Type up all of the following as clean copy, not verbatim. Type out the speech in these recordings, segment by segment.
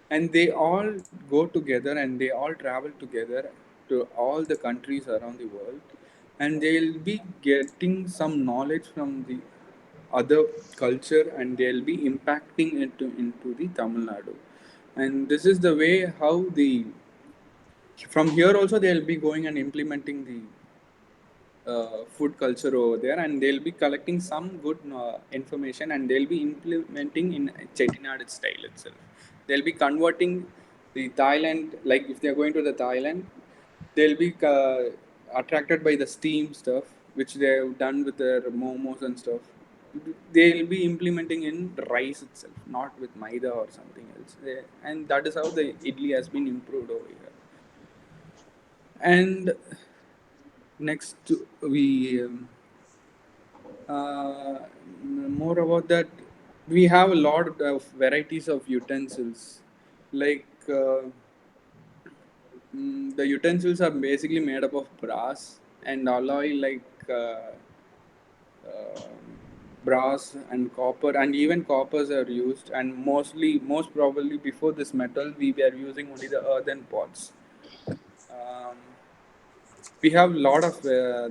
and they all go together and they all travel together to all the countries around the world, and they'll be getting some knowledge from the other culture, and they'll be impacting it into the Tamil Nadu. And this is the way how the from here also they'll be going and implementing the food culture over there, and they'll be collecting some good information, and they'll be implementing in Chettinad style itself. They'll be converting the Thailand, like if they're going to the Thailand, they'll be attracted by the steam stuff, which they've done with their momos and stuff. They'll be implementing in rice itself, not with maida or something else. And that is how the idli has been improved over here. And next, we uh, more about that. We have a lot of varieties of utensils, like the utensils are basically made up of brass and alloy, like uh, brass and copper, and even coppers are used. And most probably before this metal, we were using only the earthen pots. Um, we have a lot of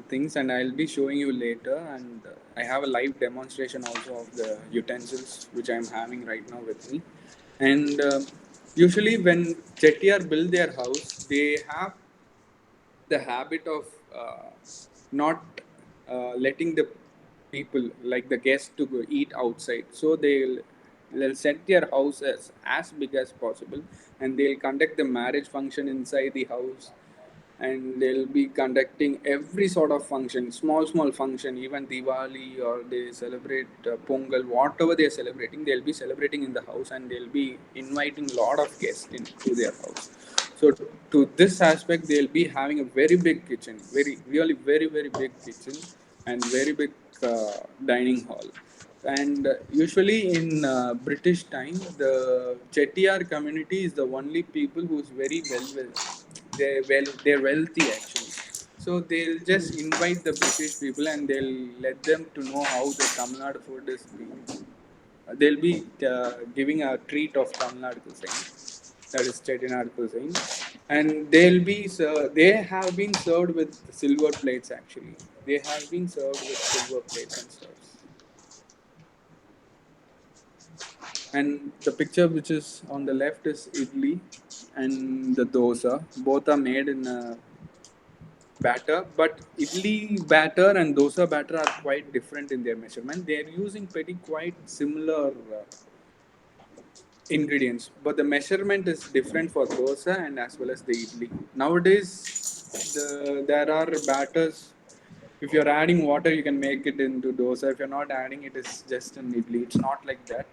things, and I'll be showing you later. And I have a live demonstration also of the utensils, which I'm having right now with me. And usually, when Chettiar build their house, they have the habit of not letting the people, like the guests, to go eat outside. So they'll set their house as big as possible, and they'll conduct the marriage function inside the house, and they'll be conducting every sort of function, small function, even Diwali, or they celebrate Pongal, whatever they're celebrating, they'll be celebrating in the house, and they'll be inviting a lot of guests into their house. So to this aspect, they'll be having a very big kitchen, very really very big kitchen, and very big dining hall. And usually in British time, the Chettiar community is the only people who's very they're wealthy actually. So they'll just invite the British people, and they'll let them to know how the Tamil Nadu food is being. They'll be giving a treat of Tamil Nadu cuisine, that is Chettinad cuisine, and they have been served with silver plates actually. They have been served with silver plates and stuff. And the picture which is on the left is idli and the dosa. Both are made in batter, but idli batter and dosa batter are quite different in their measurement. They are using pretty quite similar ingredients, but the measurement is different for dosa and as well as the idli. Nowadays, there are batters. If you're adding water, you can make it into dosa. If you're not adding it, it's just an idli. It's not like that.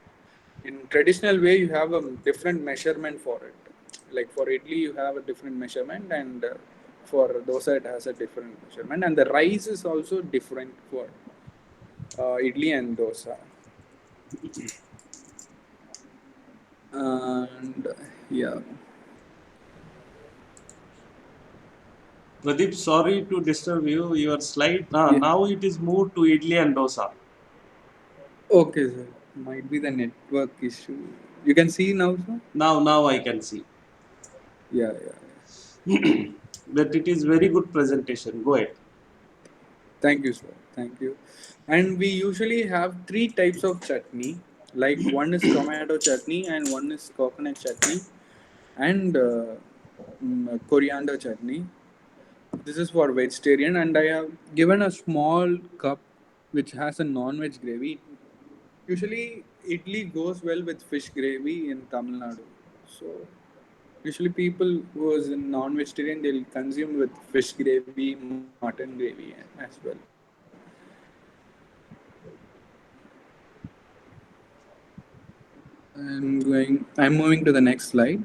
In traditional way, you have a different measurement for it. Like for idli, you have a different measurement, and for dosa, it has a different measurement. And the rice is also different for idli and dosa. And yeah. Pradeep, sorry to disturb you. Your slide Yeah. now it is moved to idli and dosa. Okay, sir. Might be the network issue. You can see now, sir? Now I can see Yeah, yeah. that it is very good presentation. Go ahead. Thank you, sir. Thank you. And we usually have three types of chutney. Like one is tomato chutney, and one is coconut chutney, and coriander chutney. This is for vegetarian, and I have given a small cup which has a non-veg gravy. Usually, idli goes well with fish gravy in Tamil Nadu. So, usually people who is in non-vegetarian, they'll consume with fish gravy, mutton gravy as well. I'm moving to the next slide.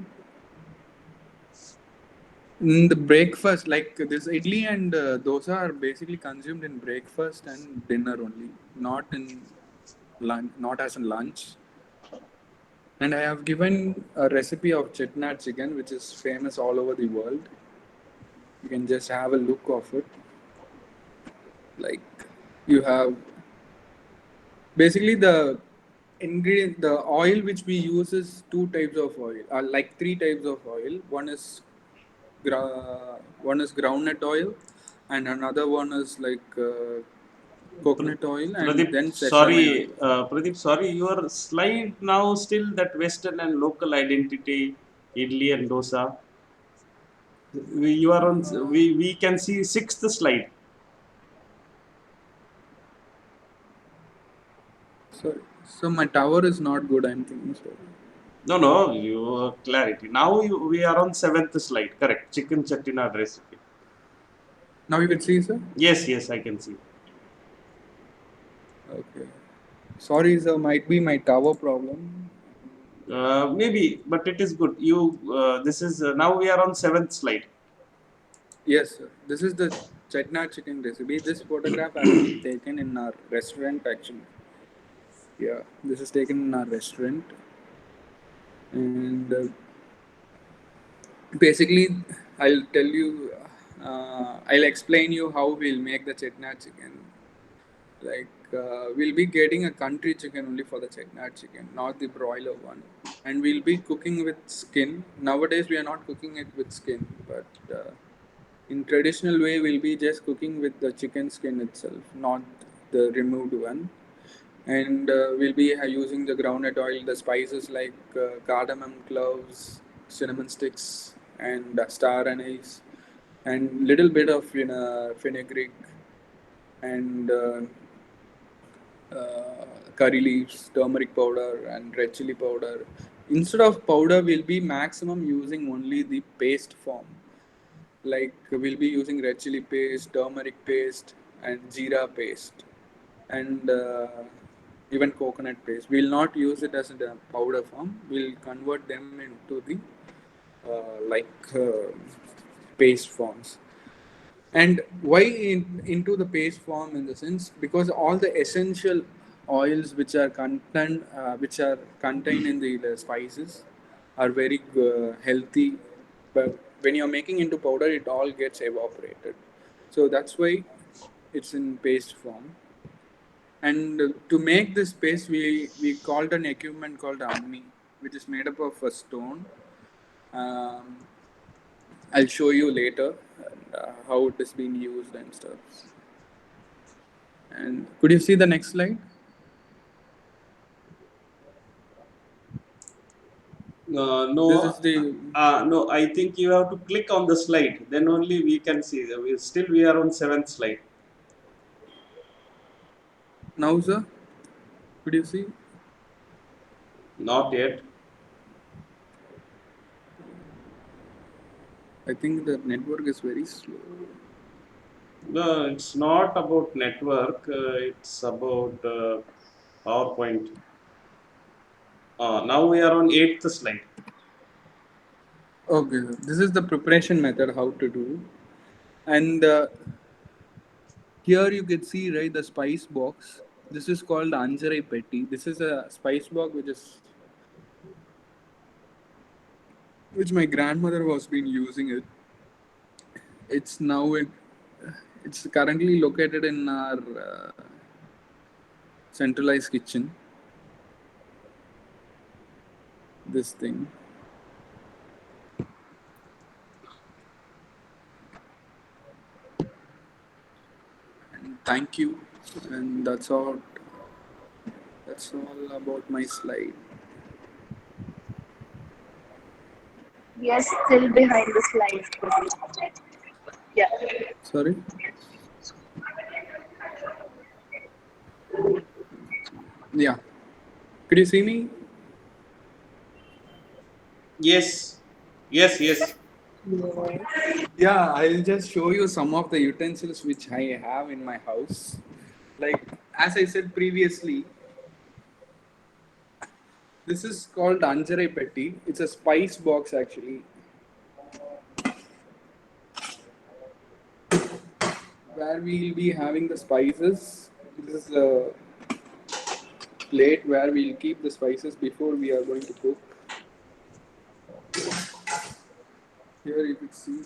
In the breakfast, like this idli and dosa are basically consumed in breakfast and dinner only, not in lunch, not as a lunch. And I have given a recipe of chetnat chicken, which is famous all over the world. You can just have a look of it. Like you have basically the ingredient, the oil which we use is two types of oil, like three types of oil. One is groundnut oil, and another one is like Pra- coconut oil, and Pradeep, then sesame oil. sorry, Pradeep, sorry, your slide now still that Western and local identity, idli and dosa. You are on. We can see sixth slide. Sorry, so my tower is not good, I'm thinking so. No, no, you clarity. Now we are on seventh slide. Correct. Chicken chettinad recipe. Now you can see, sir. Yes, yes, I can see. Okay. Sorry, sir. Might be my tower problem. Maybe, but it is good. You. This is now we are on seventh slide. Yes, sir. This is the chetna chicken recipe. This photograph has been taken in our restaurant actually. Yeah, this is taken in our restaurant, and basically, I'll tell you. I'll explain you how we'll make the chetna chicken. Like we'll be getting a country chicken only for the chetnat chicken, not the broiler one. And we'll be cooking with skin. Nowadays we are not cooking it with skin, but in traditional way we'll be just cooking with the chicken skin itself, not the removed one. And we'll be using the groundnut oil, the spices like cardamom, cloves, cinnamon sticks, and star anise, and little bit of fenugreek and curry leaves, turmeric powder, and red chili powder. Instead of powder, we'll be maximum using only the paste form. Like we'll be using red chili paste, turmeric paste, and jeera paste, and even coconut paste. We'll not use it as a powder form. We'll convert them into the paste forms. And why into the paste form in the sense because all the essential oils which are contained in the spices are very healthy, but when you're making into powder it all gets evaporated, so that's why it's in paste form. And to make this paste we called an equipment called amni, which is made up of a stone. um, I'll show you later how it is being used and stuff. And could you see the next slide? This No, is the no. I think you have to click on the slide. Then only we can see. Still, we are on seventh slide. now, sir. Could you see? Not yet. I think the network is very slow. No, it's not about network. It's about PowerPoint. Now we are on eighth slide. Okay, this is the preparation method how to do, and here you can see right the spice box. This is called anjarai petti. This is a spice box which my grandmother was been using it. It's now it's currently located in our centralized kitchen. This thing. And thank you. And that's all about my slide. Yes, still behind the slides. Yeah. Sorry. Yeah. Could you see me? Yes, yes, yes. Yes. Yeah, I'll just show you some of the utensils which I have in my house. Like as I said previously, this is called Anjarai Petti. It's a spice box actually, where we'll be having the spices. This is a plate where we'll keep the spices before we are going to cook. Here you could see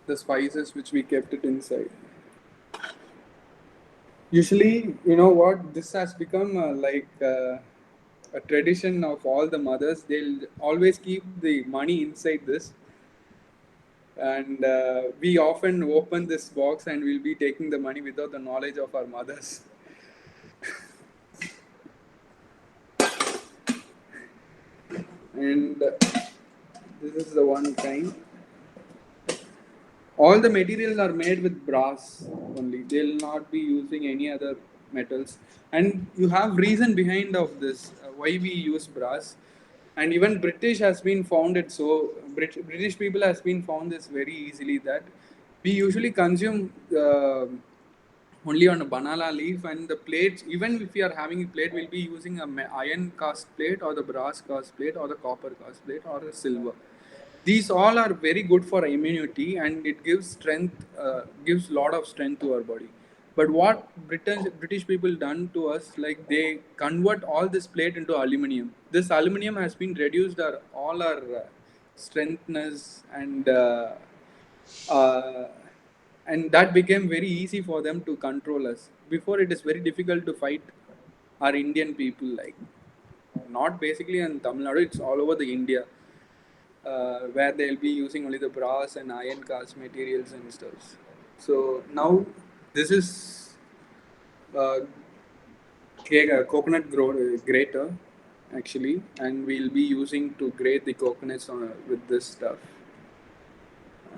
the spices which we kept it inside. Usually, you know what, this has become a tradition of all the mothers. They'll always keep the money inside this, and we often open this box and we'll be taking the money without the knowledge of our mothers. And this is the one kind. All the materials are made with brass only. They'll not be using any other metals, and you have reason behind of this, why we use brass. And even British has been found it so, British people has been found this very easily, that we usually consume only on a banana leaf, and the plates, even if we are having a plate, we'll be using a iron cast plate or the brass cast plate or the copper cast plate or a silver. These all are very good for immunity, and it gives strength, gives lot of strength to our body. But what British people done to us, like they convert all this plate into aluminum. This aluminum has been reduced our all our strengthness, uh, and that became very easy for them to control us. Before, it is very difficult to fight our Indian people, like not basically in Tamil Nadu, it's all over the India, where they'll be using only the brass and iron cast materials and stuff. So now this is uh, coconut grater actually, and we'll be using to grate the coconuts with this stuff.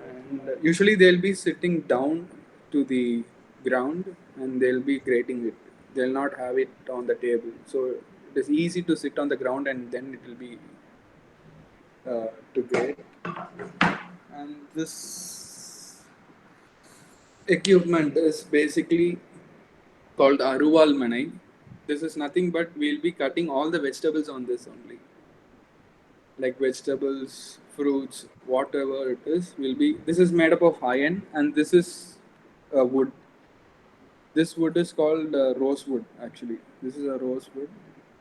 And usually they'll be sitting down to the ground and they'll be grating it. They'll not have it on the table. So it is easy to sit on the ground and then it will be to grate. And this equipment is basically called Aruval Manai. This is nothing but we'll be cutting all the vegetables on this only. Like vegetables, fruits, whatever it is, will be. This is made up of iron, and this is wood. This wood is called rosewood. Actually, this is a rosewood,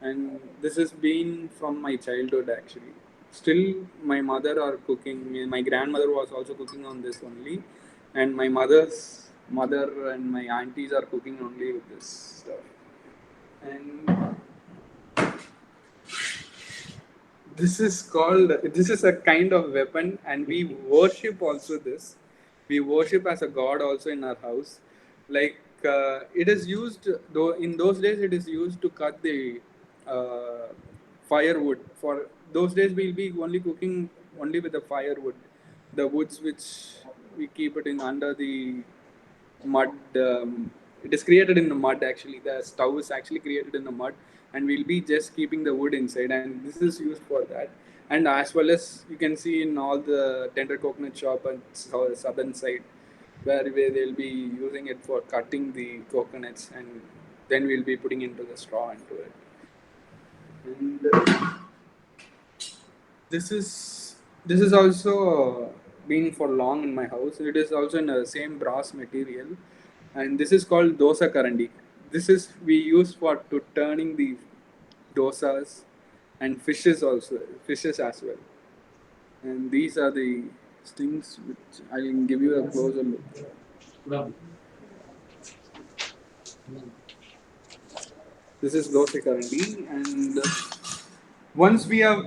and this has been from my childhood. Actually, still my mother are cooking. My grandmother was also cooking on this only, and my mother's mother and my aunties are cooking only with this stuff. And this is a kind of weapon, and we worship also this. We worship as a god also in our house. Like it is used, though in those days it is used to cut the uh, firewood. For those days we'll be only cooking only with the firewood, the woods which we keep it in under the mud. It is created in the mud actually. The stove is actually created in the mud, and we'll be just keeping the wood inside, and this is used for that. And as well as you can see in all the tender coconut shop and southern side, where they'll be using it for cutting the coconuts, and then we'll be putting into the straw into it. And this is also been for long in my house. It is also in the same brass material, and this is called dosa karandi. This is we use for to turning the dosas and fishes as well. And these are the things which I will give you a closer look. This is dosa karandi, and once we are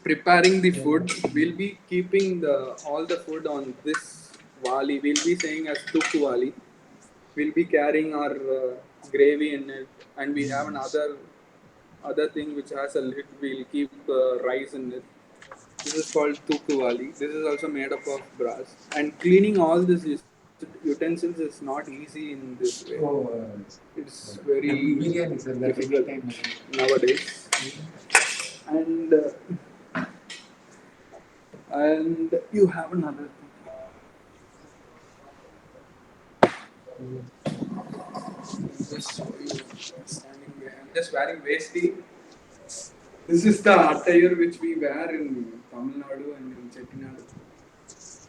preparing the food, we'll be keeping the all the food on this wali. We'll be saying as tukku wali. We'll be carrying our gravy in it, and we have another other thing which has a lid. We'll keep rice in it. This is called tukku wali. This is also made up of brass. And cleaning all these utensils is not easy in this way. It's very difficult nowadays. And you have another thing. Just show you standing there. I'm just wearing vesti. This is the attire which we wear in Tamil Nadu and in Chatinadu.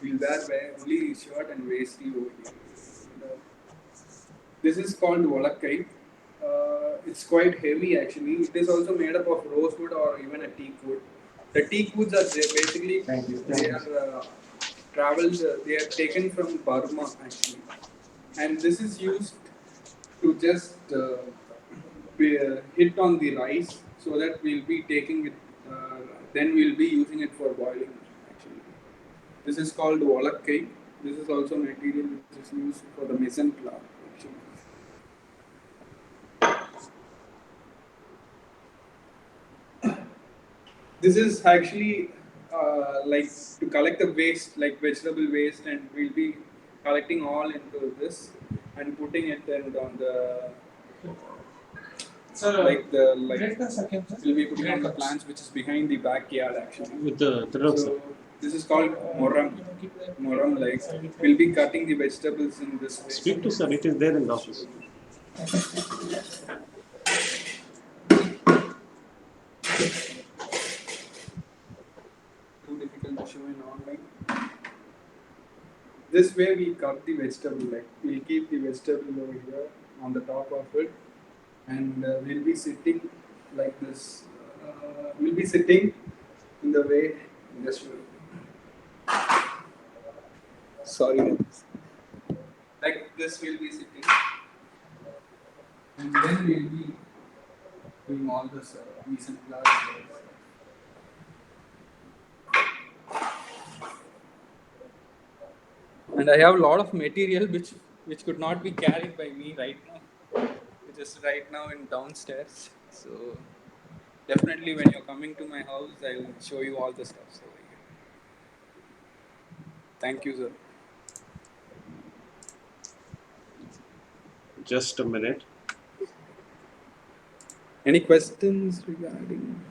We'll wear only shirt and vesti over here. And, this is called Volakkai. It's quite heavy actually. It is also made up of rosewood or even a teak wood. The teak woods are basically they are traveled. They are taken from Burma actually, and this is used to just hit on the rice so that we'll be taking it, then we'll be using it for boiling actually. This is called wallet cake. This is also material which is used for the mise en place actually. This is actually like to collect the waste, like vegetable waste, and we'll be collecting all into this and putting it and on the we'll be putting on the plants which is behind the backyard actually. With the thread, sir. So this is called moram. Moram, like we'll be cutting the vegetables in this way. Speak to sir. It is there in the office. Too difficult to show in online. This way we cut the vegetable, like we'll keep the vegetable over here on the top of it, and we'll be sitting like this. We'll be sitting in the way. Just sorry, like this we'll be sitting, and then we'll be doing all this decent class. And I have a lot of material which could not be carried by me right now. Which is right now in downstairs. So definitely when you're coming to my house, I'll show you all the stuff over here. Thank you, sir. Just a minute. Any questions regarding?